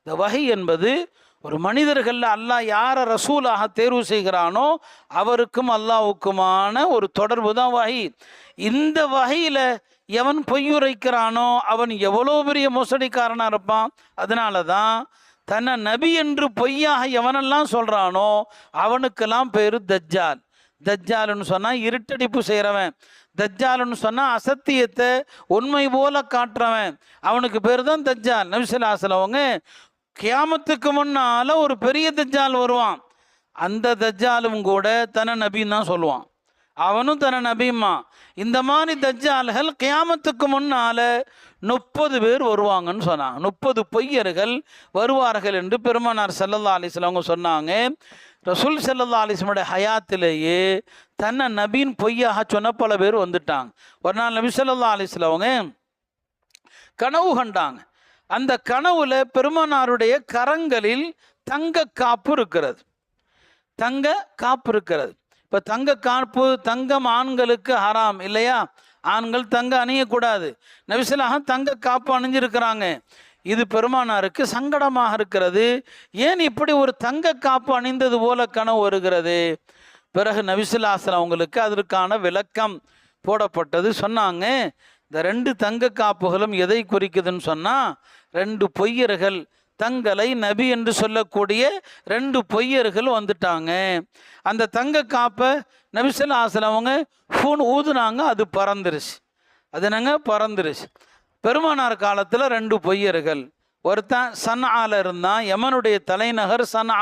இந்த வஹி என்பது ஒரு மனிதர்களில் அல்லாஹ் யாரை ரசூலாக தேர்வு செய்கிறானோ அவருக்கும் அல்லாஹ்வுக்குமான ஒரு தொடர்பு தான் வஹி. இந்த வஹியில் எவன் பொய்யுரைக்கிறானோ அவன் எவ்வளோ பெரிய மோசடிக்காரனாக இருப்பான். அதனால தான் தன்னை நபி என்று பொய்யாக எவனெல்லாம் சொல்கிறானோ அவனுக்கெல்லாம் பேர் தஜ்ஜால். தஜ்ஜாலுன்னு சொன்னால் இருட்டடிப்பு செய்கிறவன், தஜ்ஜாலுன்னு சொன்னால் அசத்தியத்தை உண்மை போல காட்டுறவன், அவனுக்கு பேர் தான் தஜ்ஜால். நபி ஸல்லல்லாஹு அலைஹி வஸல்லம் அவங்க கியாமத்துக்கு முன்னால் ஒரு பெரிய தஜ்ஜால் வருவான். அந்த தஜ்ஜாலும் கூட தன நபின்னு தான் சொல்லுவான், அவனும் தன நபிம்மா. இந்த மாதிரி தஜ்ஜால்கள் கியாமத்துக்கு முன்னால் 30 பேர் வருவாங்கன்னு சொன்னாங்க. 30 பொய்யர்கள் வருவார்கள் என்று பெருமானார் ஸல்லல்லாஹு அலைஹி வஸல்லம் அவங்க சொன்னாங்க. ரசூல் ஸல்லல்லாஹு அலைஹி வஸல்லம் ஹயாத்திலேயே தன்னை நபின்னு பொய்யாக சொன்ன பல பேர் வந்துட்டாங்க. ஒரு நாள் நபி ஸல்லல்லாஹு அலைஹி வஸல்லம் அவங்க கனவு கண்டாங்க. அந்த கனவுல பெருமானாருடைய கரங்களில் தங்க காப்பு இருக்கிறது. தங்க காப்பு இருக்கிறது. இப்போ தங்க காப்பு, தங்கம் ஆண்களுக்கு ஹராம் இல்லையா? ஆண்கள் தங்க அணியக்கூடாது. நபி ஸல்லல்லாஹு தங்க காப்பு அணிஞ்சிருக்கிறாங்க. இது பெருமானாருக்கு சங்கடமாக இருக்கிறது. ஏன் இப்படி ஒரு தங்க காப்பு அணிந்தது போல கனவு வருகிறது? பிறகு நபி ஸல்லல்லாஹு அலைஹி வஸல்லம் அவங்களுக்கு அதற்கான விளக்கம் போடப்பட்டது. சொன்னாங்க, இந்த 2 தங்க காப்புகளும் எதை குறிக்குதுன்னு சொன்னால், 2 பொய்யர்கள், தங்களை நபி என்று சொல்லக்கூடிய 2 பொய்யர்கள் வந்துட்டாங்க. அந்த தங்க காப்பை நபி ஸல்லல்லாஹு அலைஹி வஸல்லம் அவங்க ஃபோன் ஊதுனாங்க, அது பறந்துருச்சு. அது என்னங்க பறந்துருச்சு. பெருமானார் காலத்தில் 2 பொய்யர்கள், ஒருத்தன் சன்ஆல இருந்தான், யமனுடைய தலைநகர் சன்ஆ.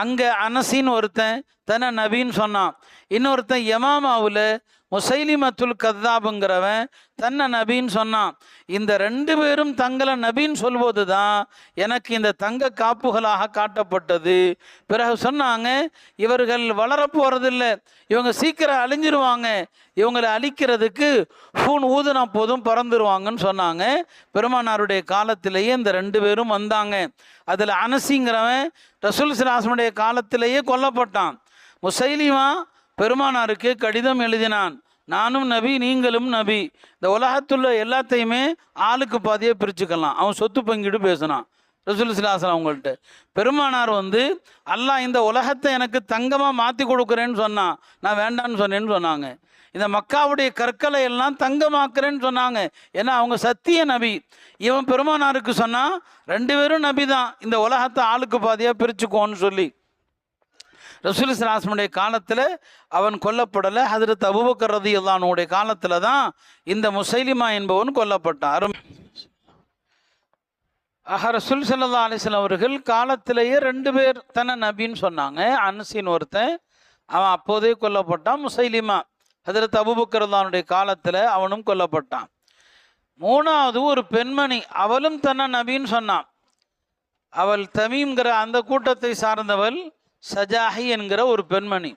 அங்கே அனசின்னு ஒருத்தன் தன நபின்னு சொன்னான். இன்னொருத்தன் யமாமாவில் முசைலிமத்துல் கத்தாபுங்கிறவன் தன்னை நபின்னு சொன்னான். இந்த 2 பேரும் தங்களை நபின்னு சொல்வது தான் எனக்கு இந்த தங்க காப்புகளாக காட்டப்பட்டது. பிறகு சொன்னாங்க, இவர்கள் வளரப்போறதில்லை, இவங்க சீக்கிரம் அழிஞ்சிருவாங்க, இவங்களை அழிக்கிறதுக்கு ஃபூன் ஊதுனா போதும் பறந்துருவாங்கன்னு சொன்னாங்க. பெருமானாருடைய காலத்திலேயே இந்த 2 பேரும் வந்தாங்க. அதில் அனசிங்கிறவன் ரசூல் ஸல்லல்லாஹு அலைஹி வஸல்லம் காலத்திலேயே கொல்லப்பட்டான். முசைலிமா பெருமானாருக்கு கடிதம் எழுதினான், நானும் நபி நீங்களும் நபி, இந்த உலகத்துள்ள எல்லாத்தையுமே ஆளுக்கு பாதியாக பிரிச்சுக்கலாம். அவன் சொத்து பங்கிட்டு பேசினான் ரசூல் ஸல்லல்லாஹு அலைஹி வஸல்லம் அவங்கள்ட்ட. பெருமானார் வந்து அல்லாஹ் இந்த உலகத்தை எனக்கு தங்கமாக மாற்றி கொடுக்குறேன்னு சொன்னான், நான் வேண்டான்னு சொன்னேன்னு சொன்னாங்க. இந்த மக்காவுடைய கற்களை எல்லாம் தங்கமாக்குறேன்னு சொன்னாங்க. ஏன்னா அவங்க சத்திய நபி. இவன் பெருமானாருக்கு சொன்னான், 2 பேரும் நபி தான், இந்த உலகத்தை ஆளுக்கு பாதியாக பிரிச்சுக்கோன்னு சொல்லி. ரசூல் ஸல்லல்லாஹு அலைஹி வஸல்லம் காலத்தில் அவன் கொல்லப்படலை. ஹஜ்ரத் அபூபக்கர் ரலியல்லாஹு அன்ஹுடைய காலத்தில் தான் இந்த முசைலிமா என்பவன் கொல்லப்பட்டான். ரசூல் ஸல்லல்லாஹு அலைஹி வஸல்லம் அவர்கள் காலத்திலேயே 2 பேர் தன நபின்னு சொன்னாங்க. அனசின் ஒருத்தன், அவன் அப்போதே கொல்லப்பட்டான். முசைலிமா ஹஜ்ரத் அபூபக்கர் ரலியல்லாஹு அன்ஹுடைய காலத்தில் அவனும் கொல்லப்பட்டான். 3வது ஒரு பெண்மணி, அவளும் தன்னை நபின்னு சொன்னான். அவள் தமீம்ங்கிற அந்த கூட்டத்தை சார்ந்தவள், சஜாஹி என்கிற ஒரு பெண்மணி.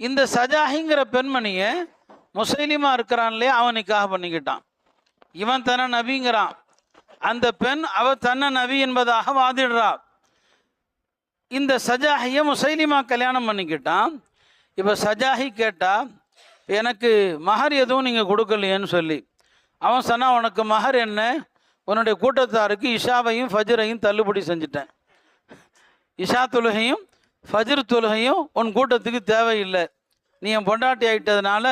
இந்த சஜாஹிங்கிற பெண்மணியை முசைலிமா இருக்கிறான் இல்லையா, அவன் நிக்காஹ் பண்ணிக்கிட்டான். இவன் தன்னை நபிங்கிறான். அந்த பெண் அவ தன்னை நபி என்பதாக வாதிடுறா. இந்த சஜாஹியை முசைலிமா கல்யாணம் பண்ணிக்கிட்டான். இப்போ சஜாஹி கேட்டா, எனக்கு மஹர் எதுவும் நீங்கள் கொடுக்கலையேன்னு சொல்லி. அவன் சொன்னா, உனக்கு மஹர் என்ன? உன்னுடைய கூட்டத்தாருக்கு இஷாவையும் ஃபஜ்ரையும் தள்ளுபடி செஞ்சுட்டேன். இஷா தொழுகையும் ஃபஜ்ர் தொழுகையும் உன் கூட்டத்துக்கு தேவையில்லை, நீ என் பொண்டாட்டி ஆகிட்டதுனால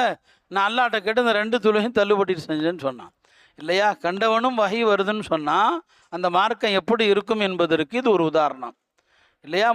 நான் அல்லாட்ட கேட்டு இந்த 2 தொழுகையும் தள்ளுபடி செஞ்சேன்னு சொன்னான். இல்லையா? கண்டவனும் வஹி வருதுன்னு சொன்னால் அந்த மார்க்கம் எப்படி இருக்கும் என்பதற்கு இது ஒரு உதாரணம் இல்லையா?